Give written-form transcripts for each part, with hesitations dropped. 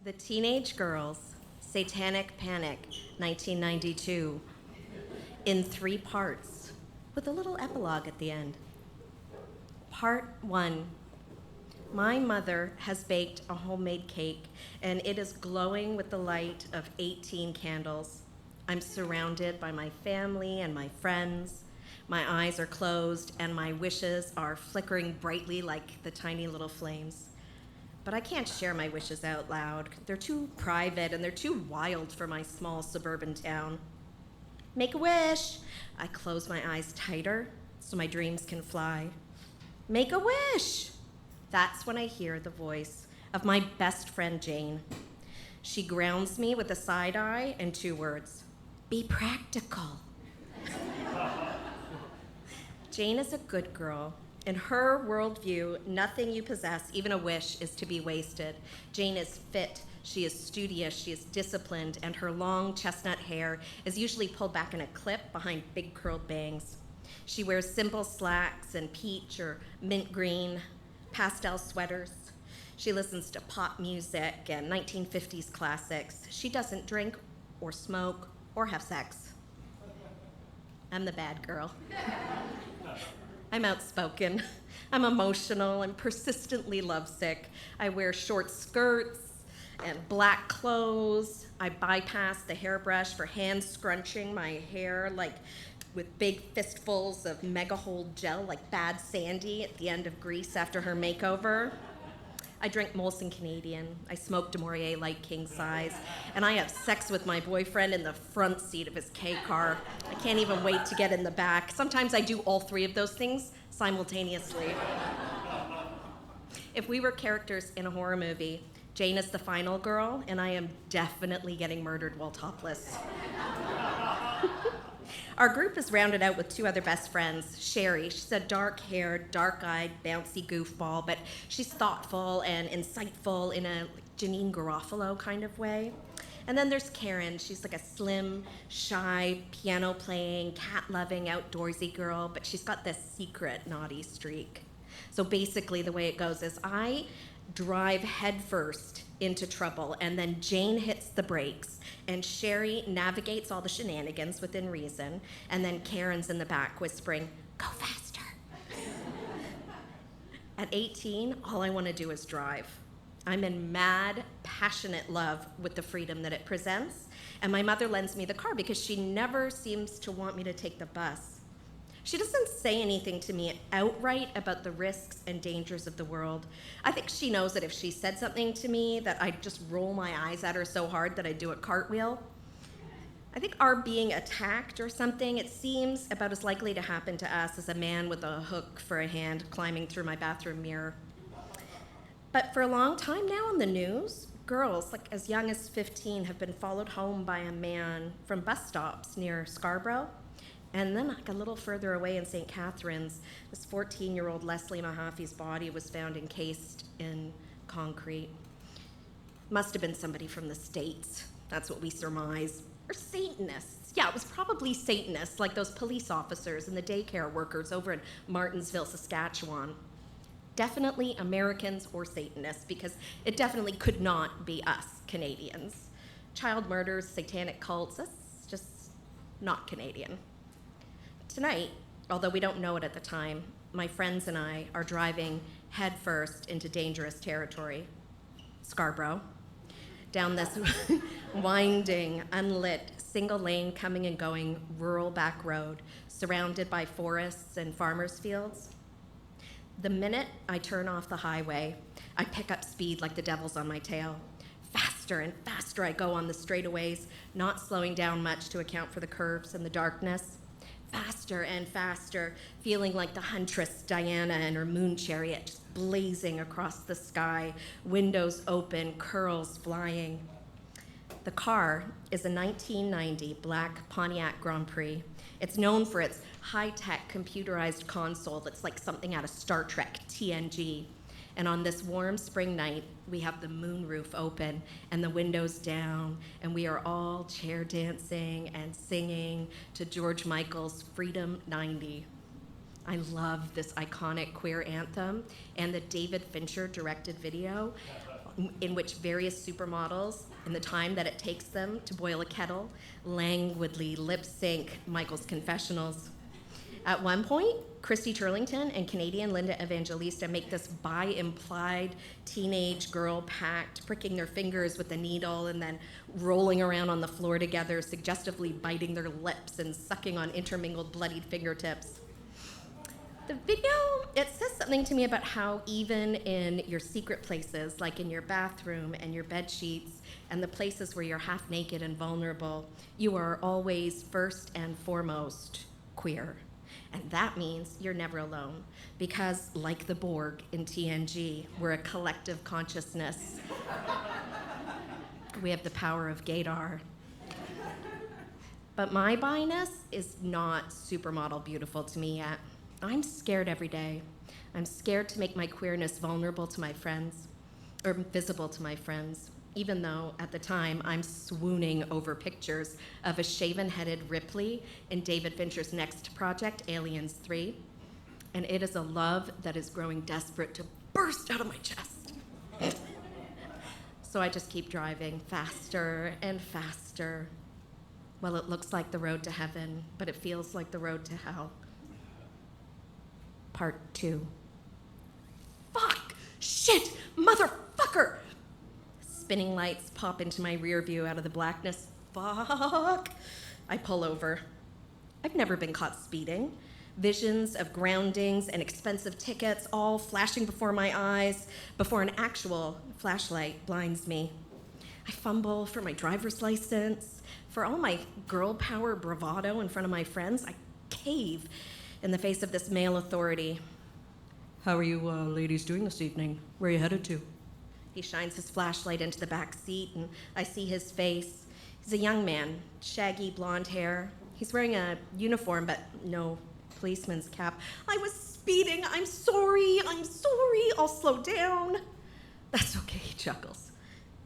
The Teenage Girls, Satanic Panic, 1992, in 3 parts, with a little epilogue at the end. Part 1. My mother has baked a homemade cake, and it is glowing with the light of 18 candles. I'm surrounded by my family and my friends. My eyes are closed, and my wishes are flickering brightly like the tiny little flames. But I can't share my wishes out loud. They're too private and they're too wild for my small suburban town. Make a wish! I close my eyes tighter so my dreams can fly. Make a wish! That's when I hear the voice of my best friend Jane. She grounds me with a side eye and 2 words: be practical. Jane is a good girl. In her worldview, nothing you possess, even a wish, is to be wasted. Jane is fit, she is studious, she is disciplined, and her long chestnut hair is usually pulled back in a clip behind big curled bangs. She wears simple slacks and peach or mint green pastel sweaters. She listens to pop music and 1950s classics. She doesn't drink or smoke or have sex. I'm the bad girl. I'm outspoken, I'm emotional, I'm persistently lovesick. I wear short skirts and black clothes. I bypass the hairbrush for hand scrunching my hair like with big fistfuls of mega hold gel like Bad Sandy at the end of Grease after her makeover. I drink Molson Canadian, I smoke Du Maurier Light King size, and I have sex with my boyfriend in the front seat of his K car. I can't even wait to get in the back. Sometimes I do all 3 of those things simultaneously. If we were characters in a horror movie, Jane is the final girl, and I am definitely getting murdered while topless. Our group is rounded out with 2 other best friends. Sherry, she's a dark-haired, dark-eyed, bouncy goofball, but she's thoughtful and insightful in a Janine Garofalo kind of way. And then there's Karen. She's like a slim, shy, piano-playing, cat-loving, outdoorsy girl, but she's got this secret naughty streak. So basically the way it goes is I drive headfirst into trouble, and then Jane hits the brakes, and Sherry navigates all the shenanigans within reason, and then Karen's in the back whispering, go faster. At 18, all I want to do is drive. I'm in mad, passionate love with the freedom that it presents, and my mother lends me the car because she never seems to want me to take the bus. She doesn't say anything to me outright about the risks and dangers of the world. I think she knows that if she said something to me that I'd just roll my eyes at her so hard that I'd do a cartwheel. I think our being attacked or something, it seems about as likely to happen to us as a man with a hook for a hand climbing through my bathroom mirror. But for a long time now on the news, girls like as young as 15 have been followed home by a man from bus stops near Scarborough. And then like a little further away in St. Catharines, this 14-year-old Leslie Mahaffey's body was found encased in concrete. Must have been somebody from the States. That's what we surmise. Or Satanists. Yeah, it was probably Satanists, like those police officers and the daycare workers over in Martinsville, Saskatchewan. Definitely Americans or Satanists, because it definitely could not be us, Canadians. Child murders, satanic cults, that's just not Canadian. Tonight, although we don't know it at the time, my friends and I are driving headfirst into dangerous territory, Scarborough, down this winding, unlit, single-lane coming and going rural back road surrounded by forests and farmers' fields. The minute I turn off the highway, I pick up speed like the devil's on my tail. Faster and faster I go on the straightaways, not slowing down much to account for the curves and the darkness. Faster and faster, feeling like the huntress Diana and her moon chariot just blazing across the sky, windows open, curls flying. The car is a 1990 black Pontiac Grand Prix. It's known for its high-tech computerized console that's like something out of Star Trek TNG. And on this warm spring night, we have the moonroof open and the windows down, and we are all chair dancing and singing to George Michael's Freedom 90. I love this iconic queer anthem and the David Fincher directed video. in which various supermodels, in the time that it takes them to boil a kettle, languidly lip sync Michael's confessionals. At one point, Christy Turlington and Canadian Linda Evangelista make this by-implied teenage girl pact, pricking their fingers with a needle and then rolling around on the floor together, suggestively biting their lips and sucking on intermingled bloodied fingertips. The video, it says something to me about how even in your secret places, like in your bathroom and your bed sheets and the places where you're half naked and vulnerable, you are always first and foremost queer. And that means you're never alone, because like the Borg in TNG, we're a collective consciousness. We have the power of gaydar. But my bi-ness is not supermodel beautiful to me yet. I'm scared every day. I'm scared to make my queerness vulnerable to my friends, or visible to my friends, even though at the time I'm swooning over pictures of a shaven-headed Ripley in David Fincher's next project, Aliens 3. And it is a love that is growing desperate to burst out of my chest. So I just keep driving faster and faster. Well, it looks like the road to heaven, but it feels like the road to hell. Part 2. Fuck! Shit! Motherfucker! Spinning lights pop into my rear view out of the blackness. Fuck! I pull over. I've never been caught speeding. Visions of groundings and expensive tickets all flashing before my eyes before an actual flashlight blinds me. I fumble for my driver's license. For all my girl power bravado in front of my friends, I cave in the face of this male authority. How are you ladies doing this evening? Where are you headed to? He shines his flashlight into the back seat, and I see his face. He's a young man, shaggy blonde hair. He's wearing a uniform, but no policeman's cap. I was speeding. I'm sorry. I'll slow down. That's okay, he chuckles,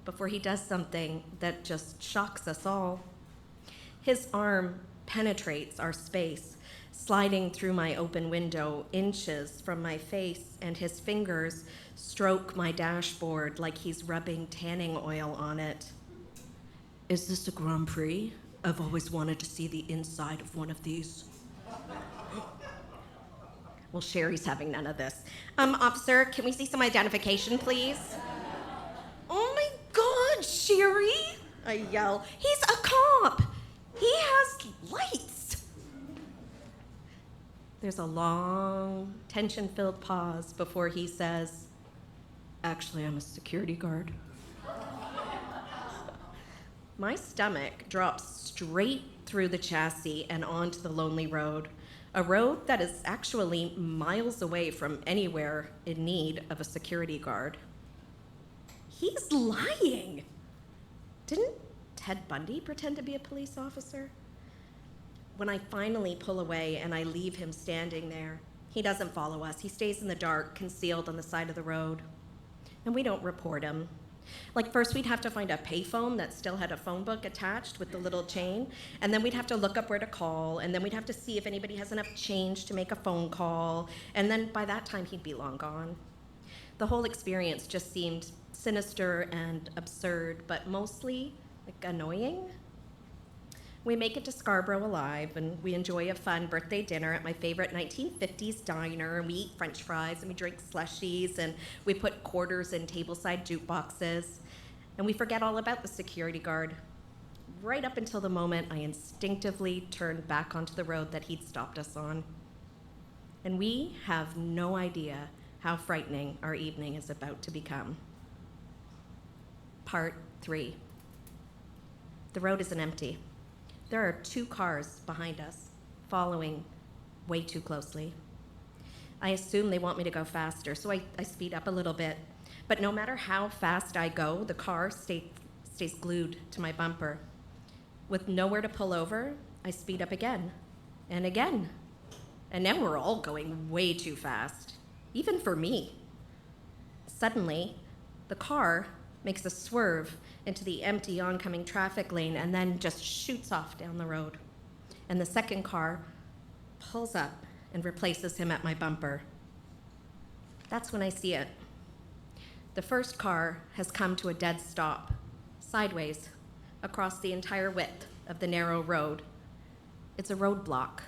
before he does something that just shocks us all. His arm penetrates our space, sliding through my open window inches from my face, and his fingers stroke my dashboard like he's rubbing tanning oil on it. Is this a Grand Prix? I've always wanted to see the inside of one of these. Well, Sherry's having none of this. Officer, can we see some identification, please? Oh my God, Sherry! I yell. He's a cop! He has lights! There's a long, tension-filled pause before he says, actually, I'm a security guard. My stomach drops straight through the chassis and onto the lonely road, a road that is actually miles away from anywhere in need of a security guard. He's lying. Didn't Ted Bundy pretend to be a police officer? When I finally pull away and I leave him standing there, he doesn't follow us. He stays in the dark, concealed on the side of the road. And we don't report him. Like, first we'd have to find a payphone that still had a phone book attached with the little chain, and then we'd have to look up where to call, and then we'd have to see if anybody has enough change to make a phone call, and then by that time he'd be long gone. The whole experience just seemed sinister and absurd, but mostly like annoying. We make it to Scarborough alive, and we enjoy a fun birthday dinner at my favorite 1950s diner, and we eat French fries, and we drink slushies, and we put quarters in tableside jukeboxes, and we forget all about the security guard, right up until the moment I instinctively turned back onto the road that he'd stopped us on. And we have no idea how frightening our evening is about to become. Part 3. The road isn't empty. There are 2 cars behind us, following way too closely. I assume they want me to go faster, so I speed up a little bit. But no matter how fast I go, the car stays glued to my bumper. With nowhere to pull over, I speed up again and again. And now we're all going way too fast, even for me. Suddenly, the car makes a swerve into the empty oncoming traffic lane and then just shoots off down the road. And the second car pulls up and replaces him at my bumper. That's when I see it. The first car has come to a dead stop, sideways, across the entire width of the narrow road. It's a roadblock.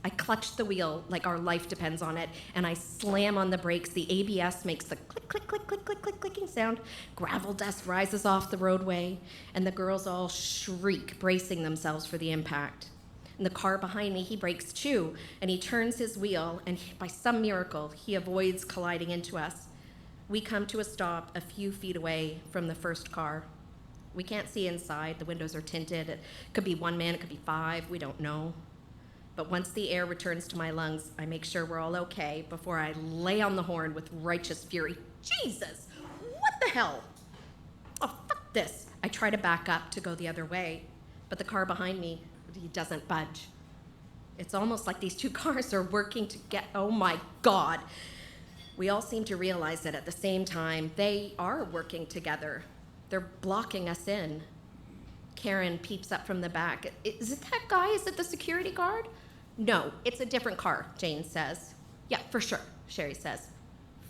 I clutch the wheel like our life depends on it, and I slam on the brakes. The ABS makes the click, click, click, click, click, click, clicking sound. Gravel dust rises off the roadway, and the girls all shriek, bracing themselves for the impact. And the car behind me, he brakes too, and he turns his wheel, and by some miracle, he avoids colliding into us. We come to a stop a few feet away from the first car. We can't see inside. The windows are tinted. It could be one man, it could be five, we don't know. But once the air returns to my lungs, I make sure we're all okay before I lay on the horn with righteous fury. Jesus, what the hell? Oh, fuck this. I try to back up to go the other way, but the car behind me, he doesn't budge. It's almost like these two cars are working to get, oh my God. We all seem to realize that at the same time, they are working together. They're blocking us in. Karen peeps up from the back. Is it that guy? Is it the security guard? No, it's a different car, Jane says. Yeah, for sure, Sherry says.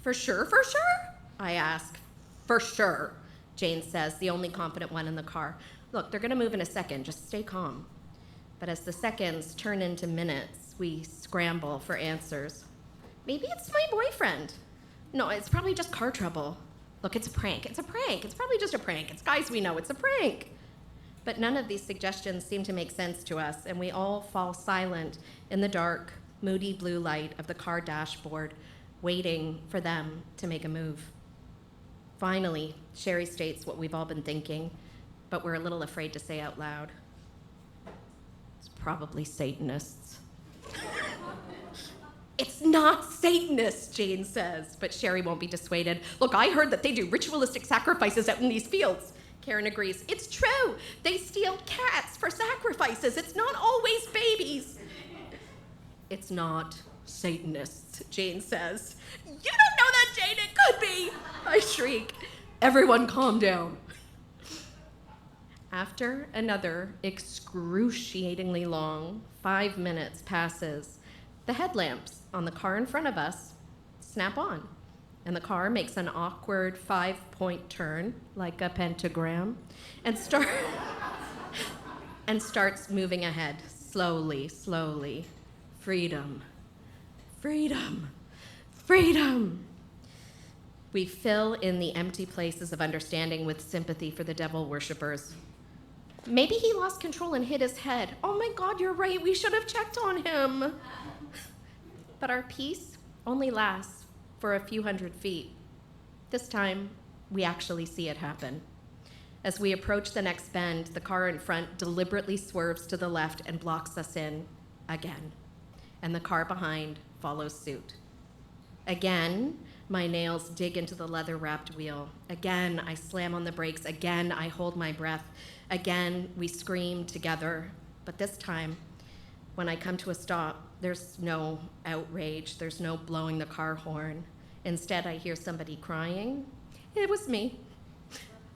For sure, for sure? I ask. For sure, Jane says, the only confident one in the car. Look, they're gonna move in a second, just stay calm. But as the seconds turn into minutes, we scramble for answers. Maybe it's my boyfriend. No, it's probably just car trouble. Look, it's a prank, it's a prank. It's probably just a prank. It's guys we know, it's a prank. But none of these suggestions seem to make sense to us, and we all fall silent in the dark, moody blue light of the car dashboard, waiting for them to make a move. Finally, Sherry states what we've all been thinking, but we're a little afraid to say out loud. It's probably Satanists. It's not Satanists, Jane says, but Sherry won't be dissuaded. Look, I heard that they do ritualistic sacrifices out in these fields. Karen agrees. It's true. They steal cats for sacrifices. It's not always babies. It's not Satanists, Jane says. You don't know that, Jane. It could be. I shriek. Everyone calm down. After another excruciatingly long 5 minutes passes, the headlamps on the car in front of us snap on. And the car makes an awkward 5-point turn, like a pentagram, and starts moving ahead, slowly, slowly. Freedom, freedom, freedom. We fill in the empty places of understanding with sympathy for the devil worshippers. Maybe he lost control and hit his head. Oh my God, you're right, we should have checked on him. But our peace only lasts for a few hundred feet. This time, we actually see it happen. As we approach the next bend, the car in front deliberately swerves to the left and blocks us in again. And the car behind follows suit. Again, my nails dig into the leather-wrapped wheel. Again, I slam on the brakes. Again, I hold my breath. Again, we scream together. But this time, when I come to a stop, there's no outrage. There's no blowing the car horn. Instead, I hear somebody crying. It was me.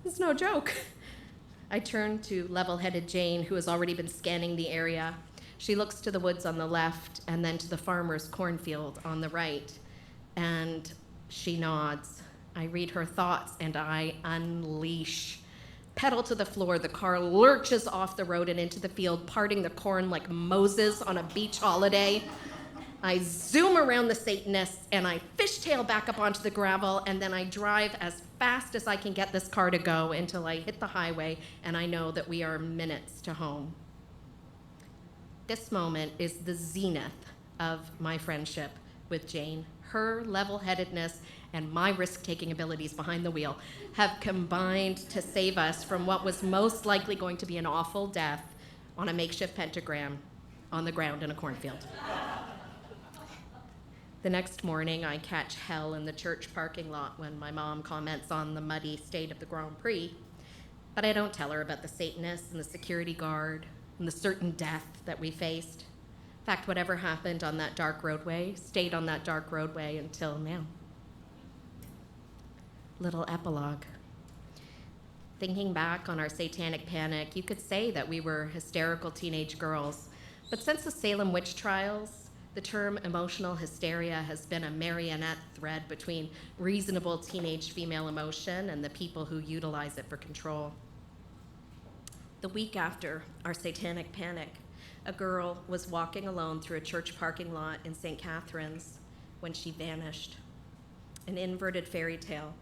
It's no joke. I turn to level-headed Jane, who has already been scanning the area. She looks to the woods on the left and then to the farmer's cornfield on the right, and she nods. I read her thoughts, and I unleash. Pedal to the floor, the car lurches off the road and into the field, parting the corn like Moses on a beach holiday. I zoom around the Satanists, and I fishtail back up onto the gravel, and then I drive as fast as I can get this car to go until I hit the highway, and I know that we are minutes to home. This moment is the zenith of my friendship with Jane. Her level-headedness and my risk-taking abilities behind the wheel have combined to save us from what was most likely going to be an awful death on a makeshift pentagram on the ground in a cornfield. The next morning, I catch hell in the church parking lot when my mom comments on the muddy state of the Grand Prix, but I don't tell her about the Satanists and the security guard and the certain death that we faced. In fact, whatever happened on that dark roadway stayed on that dark roadway until now. Little epilogue. Thinking back on our satanic panic, you could say that we were hysterical teenage girls. But since the Salem witch trials, The term emotional hysteria has been a marionette thread between reasonable teenage female emotion and the people who utilize it for control. The week after our satanic panic, a girl was walking alone through a church parking lot in St. Catharines when she vanished. An inverted fairy tale.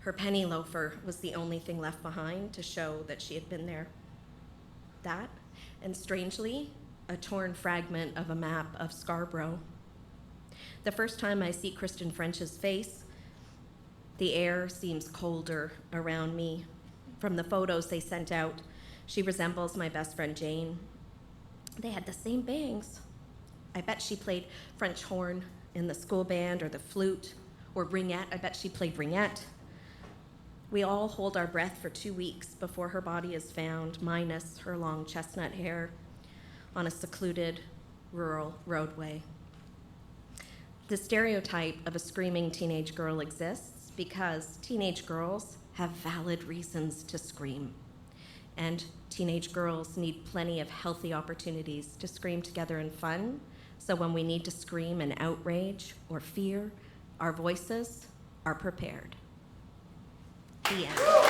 Her penny loafer was the only thing left behind to show that she had been there. That, and strangely, a torn fragment of a map of Scarborough. The first time I see Kristen French's face, the air seems colder around me. From the photos they sent out, she resembles my best friend Jane. They had the same bangs. I bet she played French horn in the school band, or the flute, or ringette. I bet she played ringette. We all hold our breath for 2 weeks before her body is found, minus her long chestnut hair, on a secluded rural roadway. The stereotype of a screaming teenage girl exists because teenage girls have valid reasons to scream. And teenage girls need plenty of healthy opportunities to scream together in fun, so when we need to scream in outrage or fear, our voices are prepared. The end.